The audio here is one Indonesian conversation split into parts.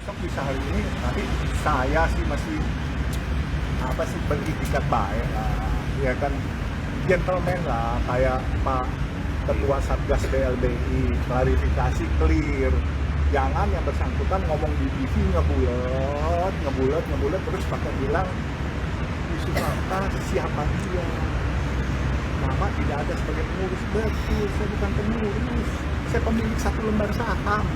Sok bisa hari ini, tapi saya sih masih beritikat baik lah, ya kan, gentleman lah, kayak Pak Ketua Satgas BLBI, klarifikasi clear, jangan yang bersangkutan ngomong di TV ngebulet terus pakai bilang isu fakta siapa dia. Nama tidak ada sebagai pengurus, betul, saya bukan pengurus, saya pemilik satu lembar saham.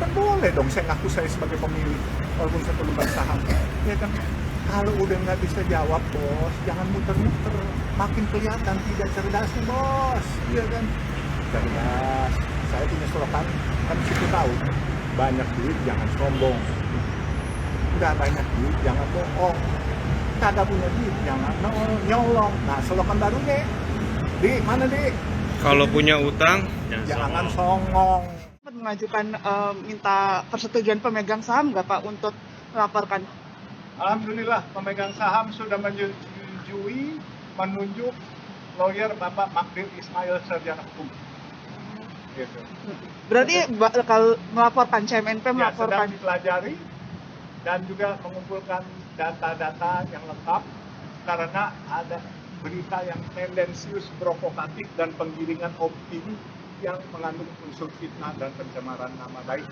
Kan boleh dong saya ngaku saya sebagai pemilik walaupun satu lembar saham, ya kan. Kalau udah nggak bisa jawab bos, jangan muter-muter, makin kelihatan tidak cerdasnya bos, iya kan. Cerdas, saya punya slogan, kan situ tahu, banyak duit jangan sombong, udah banyak duit jangan bohong, kagak punya duit jangan nyolong. Nah slogan baru deh, di mana deh? Kalau punya utang, Jangan songong. Mengajukan minta persetujuan pemegang saham nggak Pak untuk melaporkan? Alhamdulillah pemegang saham sudah menyetujui menunjuk lawyer Bapak Magdir Ismail Sarjana Hukum. Gitu. Berarti bakal melaporkan CMNP Ya, sedang melaporkan. dipelajari dan juga mengumpulkan data-data yang lengkap karena ada berita yang tendensius, provokatif dan penggiringan opini yang mengandung unsur fitnah dan pencemaran nama baik.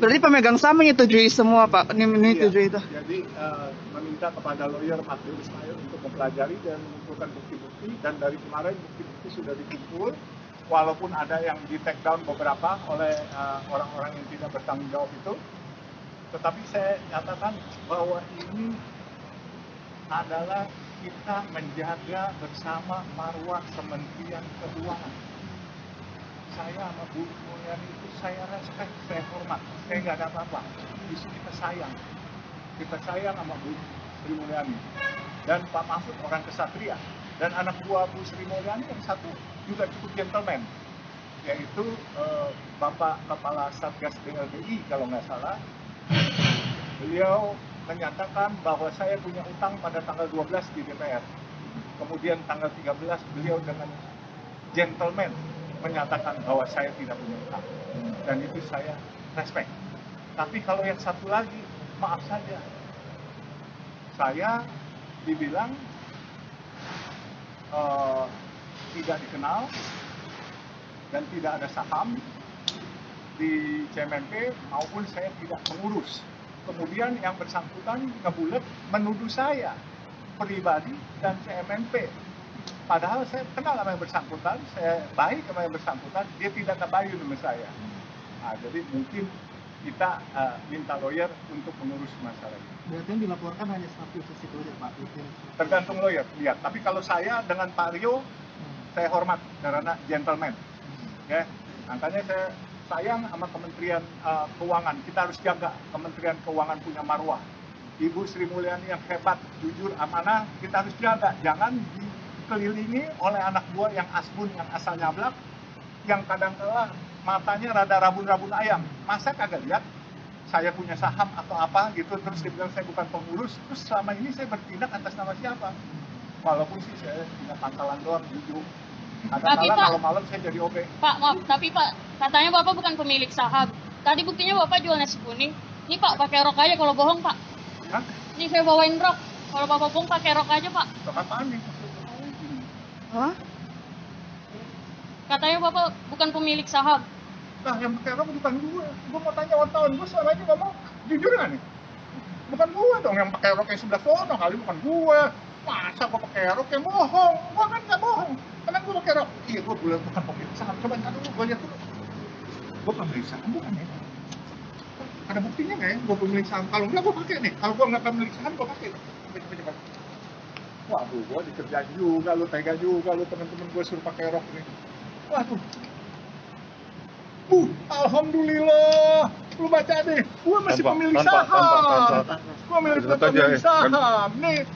Berarti pemegang saham menyetujui semua Pak, menyetujui itu. Jadi meminta kepada lawyer Magdir Ismail untuk mempelajari dan mengumpulkan bukti-bukti, dan dari kemarin bukti-bukti sudah dikumpul, walaupun ada yang di take down beberapa oleh orang-orang yang tidak bertanggung jawab itu, tetapi saya nyatakan bahwa ini adalah kita menjaga bersama marwah Kementerian Keuangan. Saya sama Bu Mulyani itu saya respect, saya hormat, saya nggak ada apa-apa. Justru kita sayang sama Bu Sri Mulyani dan Pak Mahfud orang kesatria, dan anak buah Bu Sri Mulyani yang satu juga cukup gentleman, yaitu Bapak Kepala Satgas BLBI kalau nggak salah. Beliau menyatakan bahwa saya punya utang pada tanggal 12 di DPR. Kemudian tanggal 13 beliau dengan gentleman menyatakan bahwa saya tidak punya utang. Dan itu saya respect. Tapi kalau yang satu lagi, maaf saja, saya dibilang tidak dikenal dan tidak ada saham di CMNP maupun saya tidak mengurus. Kemudian yang bersangkutan ngebulet menuduh saya pribadi dan CMNP. Padahal saya kenal sama yang bersangkutan, saya baik sama yang bersangkutan, dia tidak tabayun sama saya. Nah, jadi mungkin kita minta lawyer untuk mengurus masalah ini. Berarti yang dilaporkan hanya satu sisi lawyer Pak? Tergantung lawyer, lihat. Tapi kalau saya dengan Pak Rio, saya hormat karena gentleman. Ya, makanya saya sayang sama Kementerian Keuangan. Kita harus jaga Kementerian Keuangan punya marwah. Ibu Sri Mulyani yang hebat, jujur, amanah, kita harus jaga. Jangan dikelilingi oleh anak buah yang asbun, yang asal nyablak, yang kadang-kala matanya rada rabun-rabun ayam. Masa kagak lihat saya punya saham atau apa gitu, terus dia bilang saya bukan pengurus, terus selama ini saya bertindak atas nama siapa? Walaupun sih saya punya pangkalan doang, jujur. Kadang-kala kalau malam saya jadi OB. Pak, maaf, tapi Pak, katanya Bapak bukan pemilik saham. Tadi buktinya Bapak jual nasi kuning. Ini Pak, pakai rok aja kalau bohong, Pak. Hah? Ini saya bawain rok. Kalau Bapak bohong, pakai rok aja, Pak. Rok apaan nih? Hah? Katanya Bapak bukan pemilik saham. Nah, yang pakai rok bukan gue. Gue mau tanya wartawan, gue selama ini ngomong jujur nggak nih? Bukan gue dong yang pakai rok yang sebelah sono, kali bukan gue. Masa gue pakai rok yang bohong? Gue kan nggak bohong. Karena gue pakai rok. Iya, gue bukan pemilik saham. Coba ntar dulu, gue lihat dulu. Gue pemilik saham bukan ya? Ada buktinya nggak ya? Gue pemilik saham. Kalau nggak, gue pakai nih. Kalau gue nggak pemilik saham, gue pakai. Coba. Waduh, gue dikerjain juga, lu tega juga, lu temen-temen gue suruh pakai rok nih. Waduh. Alhamdulillah, lu baca deh, gue masih pemilik saham. Gue milik pemilik saham. Nih,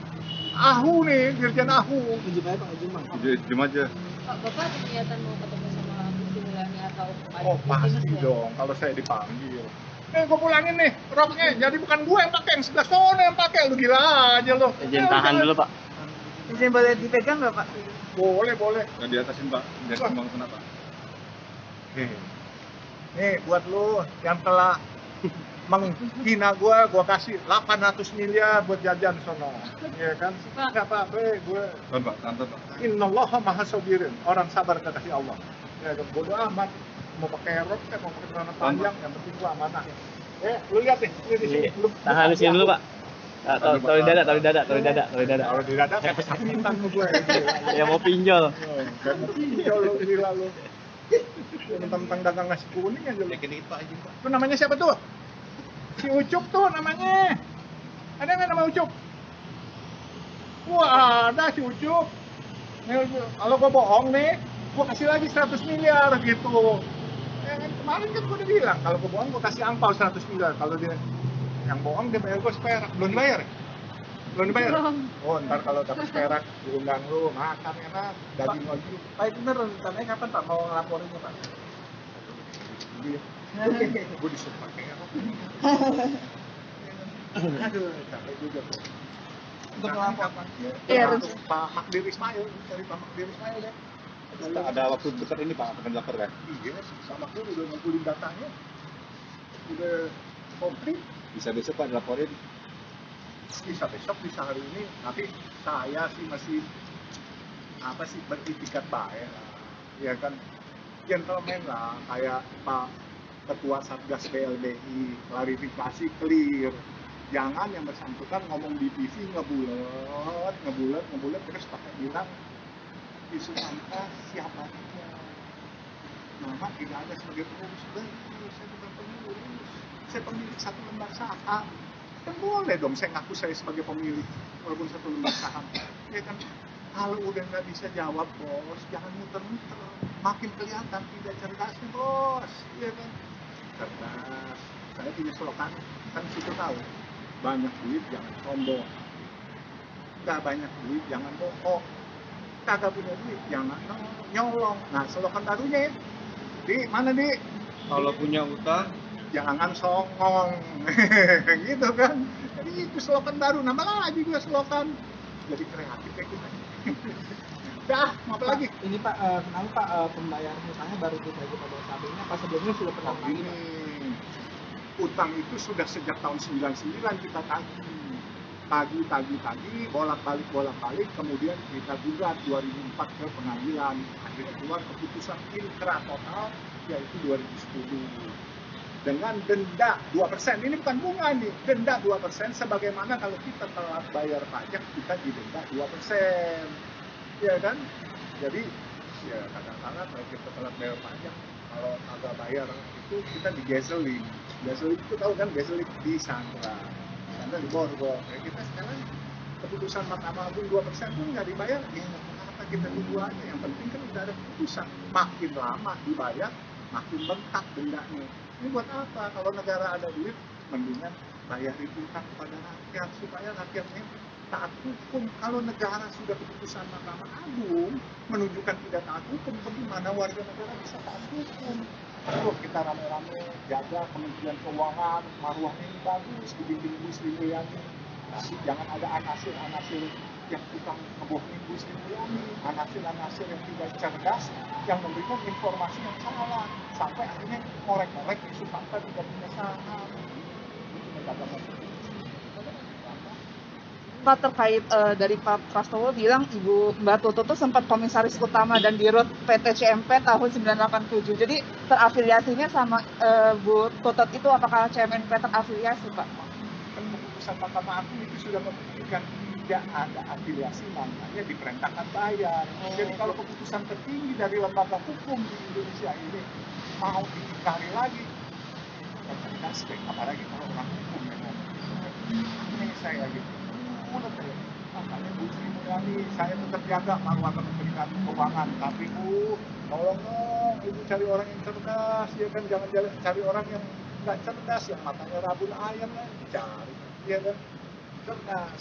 Ahu nih, Dirjen Ahu. Izin aja Pak, izin Bang. Diam aja. Pak, Bapak ada kegiatan mau ketemu sama Bu Sri Mulyani atau Oh pasti dong, kalau saya dipanggil. Nih gue pulangin nih, roknya. Jadi bukan gue yang pakai, yang sebelah sono yang pakai. Lu gila aja lu. Izin tahan dulu Pak. Izin boleh dipegang nggak Pak? Boleh. Nggak di atasin Pak, biar kembang kenapa? Nih buat lu yang telah menghina gua kasih 800 miliar buat jajan sono. Iya kan? Pak. Enggak apa-apa, gue Pak, santai Pak. innallaha maha sabirin. Orang sabar kekasih Allah. Ya kan bodo amat. Mau pakai rok kan, mau pakai celana panjang, yang penting gua amanah. Lu lihat nih, ini di sini belum. Tahan di sini dulu, Pak. Taruh di dada. Kalau di dada saya kesakitan sama gue. Ya mau pinjol. Gak mau pinjol lu, gila lu. Tentang dagang nasi kuning aja lu. Itu namanya siapa tuh? Si Ucup tuh namanya. Ada nggak nama Ucup? Wah, ada si Ucup. Kalau gua bohong nih, gua kasih lagi 100 miliar gitu. Ya kan kemarin kan gua udah bilang, kalau gua bohong gua kasih angpau 100 miliar. Kalau dia yang bohong dia bayar gua seperak. Belum dibayar ya? Belum dibayar? Oh, ntar kalau dapat seperak, diundang lu, makan enak, daging lagi. Pak itu bener rencananya kapan Pak mau ngelaporinnya Pak? Gue disuruh pakai apa? Aduh, capek juga tuh. Untuk melapor. Iya, Pak Magdir Ismail, cari Pak Magdir Ismail ya. Ada waktu dekat ini Pak akan dilapor kan? Iya, sama gue udah ngumpulin datanya, udah komplit. Bisa besok Pak dilaporin. Bisa besok, bisa hari ini. Tapi saya sih masih beritikat baik lah, ya kan, gentleman lah, kayak Pak Ketua Satgas BLBI, klarifikasi clear. Jangan yang bersangkutan ngomong di TV ngebulet terus pakai bilang isu angka siapa dia. Nama tidak ada sebagai pengurus BLBI, saya bukan pengurus, saya pemilik satu lembar saham. Kan boleh dong saya ngaku saya sebagai pemilik walaupun satu lembar saham. Ya kan, kalau udah nggak bisa jawab bos, jangan muter-muter, makin kelihatan tidak cerdas nih bos, iya kan? Cerdas. Saya punya slogan, kan situ tahu, banyak duit jangan sombong, nggak banyak duit jangan bohong, kagak punya duit jangan nyolong. Nah slogan barunya ya, di mana di? Kalau punya utang, Jangan songong, gitu kan? Jadi itu slogan baru, nama lagi gue slogan. Jadi kreatif kayak gitu. Dah, mau apa lagi? Ini Pak, kenapa Pak pembayaran utangnya baru ditagih pada saat ini? Apa sebelumnya sudah pernah menagih Pak? Ini utang itu sudah sejak tahun 99 kita tagih, bolak-balik, kemudian kita gugat 2004 ke pengadilan, akhirnya keluar keputusan inkrah total yaitu 2010 dengan denda 2%. Ini bukan bunga nih, denda 2%, sebagaimana kalau kita telat bayar pajak kita didenda 2%, ya kan? Jadi ya kadang-kadang kalau kita telat bayar pajak, kalau agak bayar itu kita digasolin. Gasolin itu tahu kan, gasolin di Sandra di Borgo. Ya kita sekarang keputusan Mahkamah Agung 2% pun nggak dibayar, ya kenapa kita tunggu aja? Yang penting kan udah ada keputusan. Makin lama dibayar, makin bengkak dendanya. Ini buat apa? Kalau negara ada duit, mendingan bayarin utang kepada rakyat supaya rakyatnya taat hukum. Kalau negara sudah keputusan Mahkamah Agung menunjukkan tidak taat hukum, bagaimana warga negara bisa taat hukum? Terus kita rame-rame jaga Kementerian Keuangan, marwahnya ini bagus, dibimbing Bu Sri Mulyani. Jangan ada anasir-anasir yang tukang ngebohongin Bu Sri Mulyani, anasir-anasir yang tidak cerdas, yang memberikan informasi yang salah, sampai akhirnya korek-korek isu fakta tidak punya saham. Itu negara Pak, terkait dari Pak Prastowo bilang Ibu Mbak Tutut tuh sempat komisaris utama dan dirut PT CMP tahun 1987. Jadi terafiliasinya sama Bu Tutut itu apakah CMP terafiliasi, Pak? Kan keputusan Mahkamah Agung itu sudah membuktikan tidak ada afiliasi, makanya diperintahkan bayar. Jadi kalau keputusan tertinggi dari lembaga hukum di Indonesia ini mau diingkari lagi, kan sebaik apalagi kalau orang hukum yang ngomong. Ini saya gitu. Makanya Bu Sri Mulyani, saya tetap jaga marwah Kementerian Keuangan, tapi Bu, tolong dong, Ibu cari orang yang cerdas, ya kan, jangan cari orang yang nggak cerdas, yang matanya rabun ayam lah, dicari, ya kan, cerdas,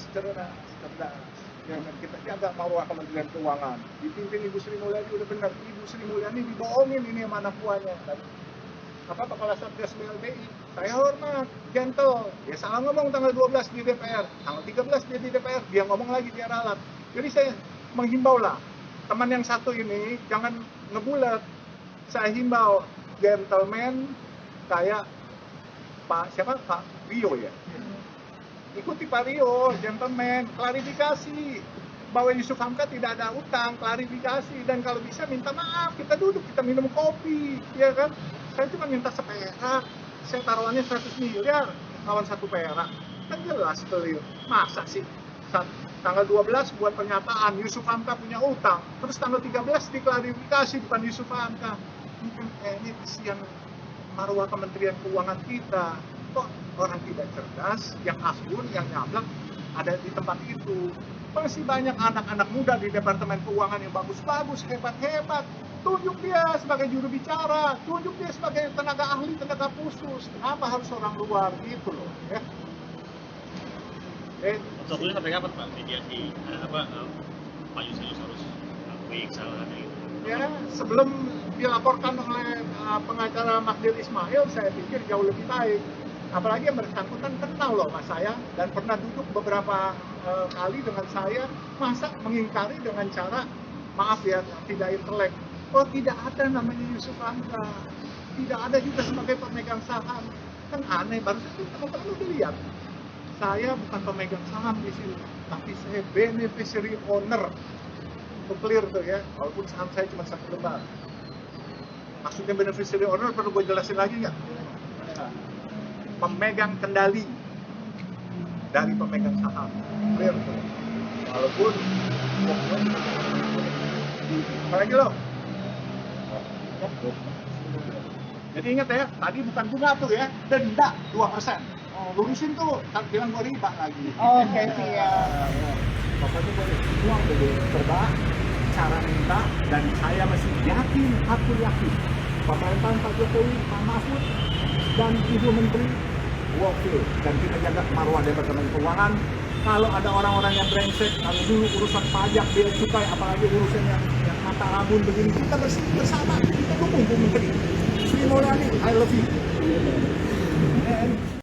ya kan, kita jaga marwah Kementerian Keuangan, dipimpin Ibu Sri Mulyani udah benar, Ibu Sri Mulyani dibohongin ini sama anak buahnya, dan Kepala Satgas BLBI, saya hormat, gentle, dia salah ngomong tanggal 12 di DPR, tanggal 13 dia di DPR, dia ngomong lagi dia ralat. Jadi saya menghimbau lah, teman yang satu ini jangan ngebulat, saya himbau, gentleman, kayak Pak Rio ya. Ikuti Pak Rio, gentleman, klarifikasi bahwa Yusuf Hamka tidak ada utang, klarifikasi, dan kalau bisa minta maaf, kita duduk, kita minum kopi, ya kan? Saya cuma minta seperak, saya taruhannya 100 miliar lawan 1 perak, kan jelas clear. Masa sih tanggal 12 buat pernyataan Yusuf Hamka punya utang, terus tanggal 13 diklarifikasi depan Yusuf Hamka. Ini kesian marwah Kementerian Keuangan kita. Kok orang tidak cerdas, yang asbun, yang nyablak ada di tempat itu. Masih banyak anak-anak muda di Departemen Keuangan yang bagus-bagus, hebat-hebat. Tunjuk dia sebagai juru bicara, tunjuk dia sebagai tenaga ahli, tenaga khusus. Kenapa harus orang luar gitu loh, ya? Protokolnya sampai kapan Pak? Mediasi Pak Yusuf harus akui kesalahannya itu? Ya, sebelum dilaporkan oleh pengacara Magdir Ismail, saya pikir jauh lebih baik. Apalagi yang bersangkutan kenal loh mas saya dan pernah duduk beberapa kali dengan saya, masa mengingkari dengan cara maaf ya tidak intelek. Oh tidak ada namanya Yusuf Hamka, tidak ada juga sebagai pemegang saham, kan aneh. Baru saja teman-teman udah lihat, saya bukan pemegang saham di sini, tapi saya beneficiary owner. Itu clear tuh ya, walaupun saham saya cuma 1 lembar. Maksudnya beneficiary owner perlu gue jelasin lagi nggak? Pemegang kendali dari pemegang saham, clear tuh. Walaupun apa lagi lo? Jadi ingat ya, tadi bukan bunga tuh ya, denda 2%. Lurusin tuh, bilang gue riba lagi. Oke, siap. Pokoknya boleh uang dulu, coba cara minta, dan saya masih yakin, aku yakin pemerintahan Pak Jokowi, Pak Mahfud, dan Ibu Menteri oke, dan kita jaga marwah Departemen Keuangan. Kalau ada orang-orang yang brengsek, kalau dulu urusan pajak, bea cukai, apalagi urusan yang mata rabun begini, kita bersama, kita dukung Bu Menteri Sri Mulyani, I love you. And